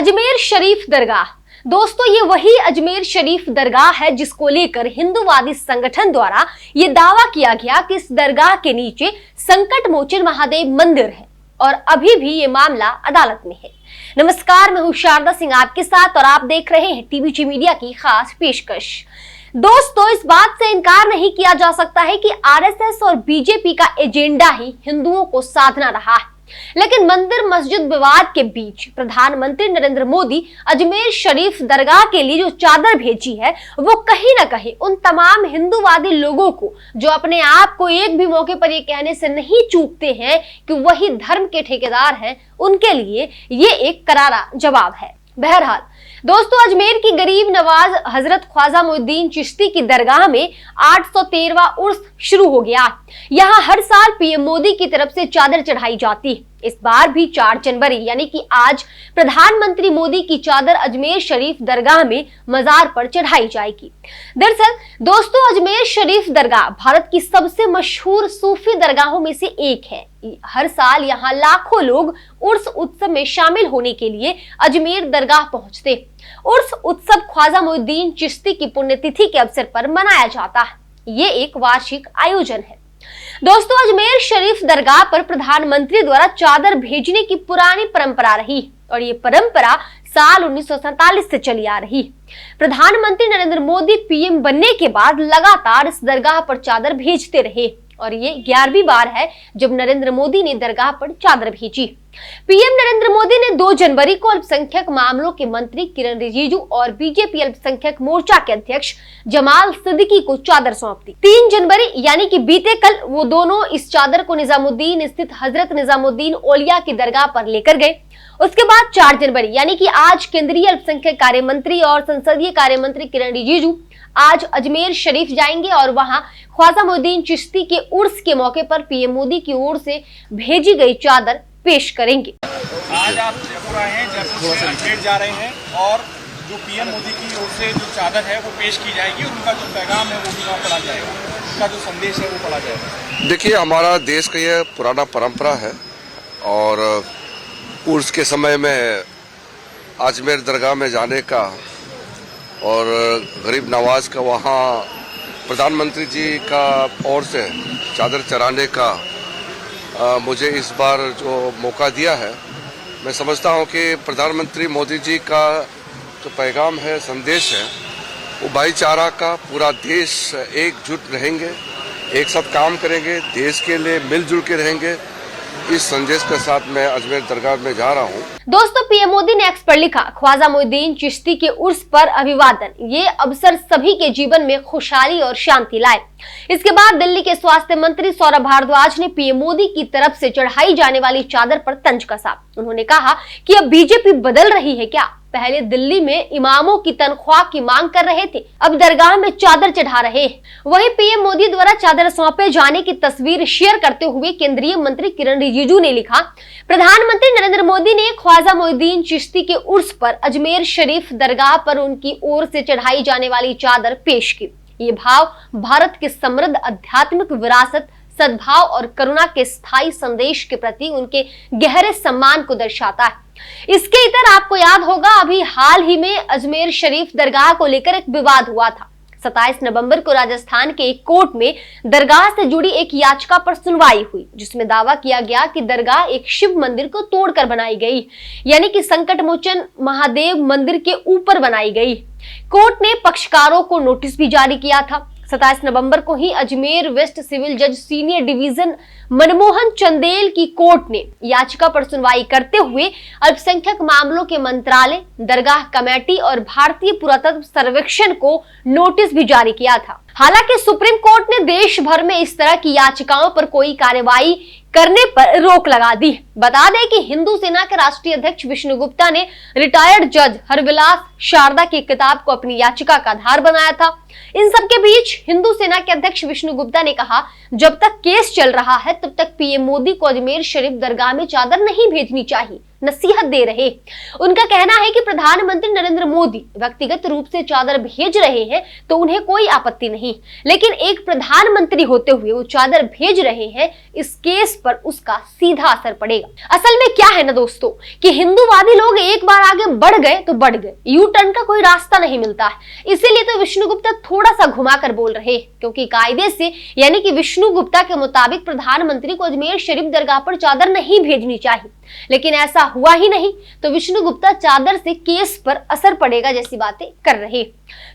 अजमेर शरीफ दरगाह। दोस्तों, ये वही अजमेर शरीफ दरगाह है जिसको लेकर हिंदूवादी संगठन द्वारा ये दावा किया गया कि इस दरगाह के नीचे संकट मोचन महादेव मंदिर है और अभी भी ये मामला अदालत में है। नमस्कार, मैं हूं शारदा सिंह आपके साथ और आप देख रहे हैं टीवीजी मीडिया की खास पेशकश। दोस्तों, इस बात से इनकार नहीं किया जा सकता है कि आरएसएस और बीजेपी का एजेंडा ही हिंदुओं को साधना रहा है, लेकिन मंदिर मस्जिद विवाद के बीच प्रधानमंत्री नरेंद्र मोदी अजमेर शरीफ दरगाह के लिए जो चादर भेजी है वो कहीं ना कहीं उन तमाम हिंदूवादी लोगों को जो अपने आप को एक भी मौके पर ये कहने से नहीं चूकते हैं कि वही धर्म के ठेकेदार हैं, उनके लिए ये एक करारा जवाब है। बहरहाल दोस्तों, अजमेर की गरीब नवाज हजरत ख्वाजा मोइनुद्दीन चिश्ती की दरगाह में 813वां उर्स शुरू हो गया। यहाँ हर साल पीएम मोदी की तरफ से चादर चढ़ाई जाती है। इस बार भी 4 जनवरी यानी कि आज प्रधानमंत्री मोदी की चादर अजमेर शरीफ दरगाह में मजार पर चढ़ाई जाएगी। दरअसल दोस्तों, अजमेर शरीफ दरगाह भारत की सबसे मशहूर सूफी दरगाहों में से एक है। हर साल यहाँ लाखों लोग उर्स उत्सव में शामिल होने के लिए अजमेर दरगाह पहुंचते। उर्स उत्सव ख्वाजा मोइनुद्दीन चिश्ती की पुण्यतिथि के अवसर पर मनाया जाता है। ये एक वार्षिक आयोजन है। दोस्तों, अजमेर शरीफ दरगाह पर प्रधानमंत्री द्वारा चादर भेजने की पुरानी परंपरा रही और ये परंपरा साल 1947 से चली आ रही। प्रधानमंत्री नरेंद्र मोदी पीएम बनने के बाद लगातार इस दरगाह पर चादर भेजते रहे और ये 11वीं बार है जब नरेंद्र मोदी ने दरगाह पर चादर भेजी। पीएम नरेंद्र मोदी ने 2 जनवरी को अल्पसंख्यक मामलों के मंत्री किरण रिजिजू और बीजेपी अल्पसंख्यक मोर्चा के अध्यक्ष जमाल सिद्दीकी को चादर सौंप दी। 3 जनवरी यानी कि बीते कल वो दोनों इस चादर को निजामुद्दीन स्थित हजरत निजामुद्दीन औलिया की दरगाह पर लेकर गए। उसके बाद 4 जनवरी यानी कि आज केंद्रीय अल्पसंख्यक कार्य मंत्री और संसदीय कार्य मंत्री किरण रिजिजू आज अजमेर शरीफ जाएंगे और वहां ख्वाजा मोइनुद्दीन चिश्ती के उर्स के मौके पर पीएम मोदी की ओर से भेजी गई चादर पेश करेंगे। आज आप जयपुर आए हैं, जयपुर से अजमेर जा रहे हैं और जो पीएम मोदी की ओर से जो चादर है वो पेश की जाएगी, उनका जो पैगाम है वो भी वहाँ पढ़ा जाएगा, उनका जो संदेश है वो पढ़ा जाएगा। देखिए, हमारा देश का यह पुराना परंपरा है और उर्स के समय में अजमेर दरगाह में जाने का और गरीब नवाज का वहाँ प्रधानमंत्री जी का ओर से चादर चढ़ाने का मुझे इस बार जो मौका दिया है, मैं समझता हूँ कि प्रधानमंत्री मोदी जी का जो पैगाम है, संदेश है, वो भाईचारा का, पूरा देश एकजुट रहेंगे, एक साथ काम करेंगे, देश के लिए मिलजुल के रहेंगे, इस संदेश के साथ मैं अजमेर दरगाह में जा रहा हूँ। दोस्तों, पीएम मोदी ने एक्स पर लिखा, ख्वाजा मोइनुद्दीन चिश्ती के उर्स पर अभिवादन। ये अवसर सभी के जीवन में खुशहाली और शांति लाए। इसके बाद दिल्ली के स्वास्थ्य मंत्री सौरभ भारद्वाज ने पीएम मोदी की तरफ से चढ़ाई जाने वाली चादर पर तंज कसा। उन्होंने कहा कि अब बीजेपी बदल रही है क्या? पहले दिल्ली में इमामों की तनख्वाह की मांग कर रहे थे, अब दरगाह में चादर चढ़ा रहे हैं। वहीं पीएम मोदी द्वारा चादर सौंपे जाने की तस्वीर शेयर करते हुए केंद्रीय मंत्री किरण रिजिजू ने लिखा, प्रधानमंत्री नरेंद्र मोदी ने ख्वाजा मोइनुद्दीन चिश्ती के उर्स पर अजमेर शरीफ दरगाह पर उनकी ओर से चढ़ाई जाने वाली चादर पेश की। ये भाव भारत के समृद्ध आध्यात्मिक विरासत, सद्भाव और करुणा के स्थायी संदेश के प्रति उनके गहरे सम्मान को दर्शाता है। इसके इतर आपको याद होगा, अभी हाल ही में अजमेर शरीफ दरगाह को लेकर एक विवाद हुआ था। 27 नवंबर को राजस्थान के एक कोर्ट में दरगाह से जुड़ी एक याचिका पर सुनवाई हुई, जिसमें दावा किया गया कि दरगाह एक शिव मंदिर को तोड़कर बनाई गई, यानी कि संकट मोचन महादेव मंदिर के ऊपर बनाई गई। कोर्ट ने पक्षकारों को नोटिस भी जारी किया था। 27 नवंबर को ही अजमेर वेस्ट सिविल जज सीनियर डिवीजन मनमोहन चंदेल की कोर्ट ने याचिका पर सुनवाई करते हुए अल्पसंख्यक मामलों के मंत्रालय, दरगाह कमेटी और भारतीय पुरातत्व सर्वेक्षण को नोटिस भी जारी किया था। हालांकि सुप्रीम कोर्ट ने देश भर में इस तरह की याचिकाओं पर कोई कार्रवाई करने पर रोक लगा दी। बता दें कि हिंदू सेना के राष्ट्रीय अध्यक्ष विष्णु गुप्ता ने रिटायर्ड जज हरविलास शारदा की किताब को अपनी याचिका का आधार बनाया था। इन सब के बीच हिंदू सेना के अध्यक्ष विष्णु गुप्ता ने कहा, जब तक केस चल रहा है तब तक पीएम मोदी को अजमेर शरीफ दरगाह में चादर नहीं भेजनी चाहिए। नसीहत दे रहे। उनका कहना है कि प्रधानमंत्री नरेंद्र मोदी व्यक्तिगत रूप से चादर भेज रहे हैं तो उन्हें कोई आपत्ति नहीं, लेकिन एक प्रधानमंत्री होते हुए वो चादर भेज रहे हैं, इस केस पर उसका सीधा असर पड़ेगा। असल में क्या है ना दोस्तों कि हिंदूवादी लोग एक बार आगे बढ़ गए तो बढ़ गए, यू टर्न का कोई रास्ता नहीं मिलता है। इसीलिए तो विष्णु गुप्ता थोड़ा सा घुमाकर बोल रहे हैं, क्योंकि कायदे से यानी कि विष्णु गुप्ता के मुताबिक प्रधानमंत्री को अजमेर शरीफ दरगाह पर चादर नहीं भेजनी चाहिए, लेकिन ऐसा हुआ ही नहीं तो विष्णु गुप्ता चादर से केस पर असर पड़ेगा जैसी बातें कर रहे।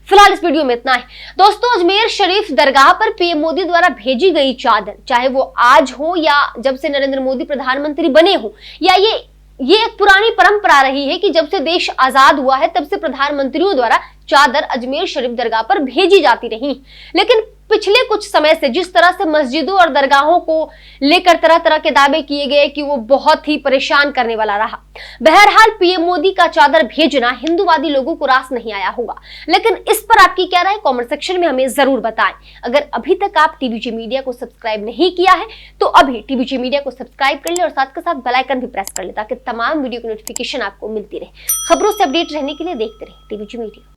फिलहाल इस वीडियो में इतना है दोस्तों। अजमेर शरीफ दरगाह पर पीएम मोदी द्वारा भेजी गई चादर, चाहे वो आज हो या जब से नरेंद्र मोदी प्रधानमंत्री बने हो, या ये एक पुरानी परंपरा रही है कि जब से देश आजाद हुआ है तब से प्रधानमंत्रियों द्वारा चादर अजमेर शरीफ दरगाह पर भेजी जाती रही। लेकिन पिछले कुछ समय से जिस तरह से मस्जिदों और दरगाहों को लेकर तरह तरह के दावे किए गए कि वो बहुत ही परेशान करने वाला रहा। बहरहाल पीएम मोदी का चादर भेजना हिंदूवादी लोगों को रास नहीं आया होगा, लेकिन इस पर आपकी क्या राय कमेंट सेक्शन में हमें जरूर बताएं। अगर अभी तक आप टीवीजे मीडिया को सब्सक्राइब नहीं किया है तो अभी टीवीजे मीडिया को सब्सक्राइब कर ले और साथ के साथ बेल आइकन भी प्रेस कर ले, ताकि तमाम वीडियो की नोटिफिकेशन आपको मिलती रहे। खबरों से अपडेट रहने के लिए देखते रहे टीवीजे मीडिया।